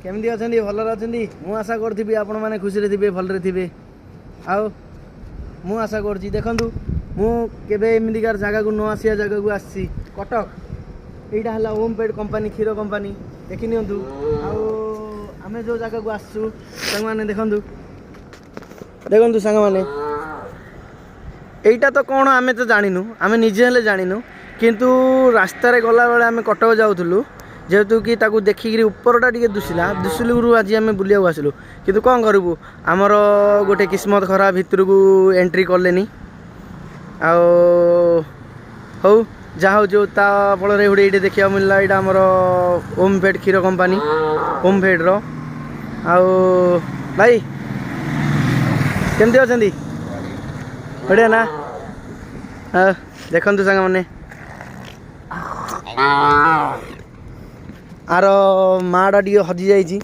केमती अच्छा भलर अच्छा मुझे आशा करी आपण मैंने खुशी थे भलरे थे मु आशा करुँच देखूँ मुझे एमतिकार जगह को न आसिया जगह को आसी कटक यहाँ है ओमफेड कंपनी क्षीर कंपनी देखी नि आम जो जगह को आसू मैंने देखूँ देखूँ सांग मैंने यहीटा तो कौन आम तो जानू आम निजे हेले जानू किंतु रास्तार गला बेले आम कटक जाऊँ जेहेतु कि ताकू देखिकी उपरटा टे दुशिला दुशिलू आज आम बुलिया आसलु किंतु कौन करूँ आमर गोटे किस्मत खराब भितर को एंट्री कले हौ जहाँ हो जो फल गोटे ये देखा मिलला यहाँ आमर ओमफेड क्षीर कंपनी ओमफेड भाई केमती अच्छा बढ़िया ना हाँ देखु सांग मैंने आर माड़ा टी हजि जाइए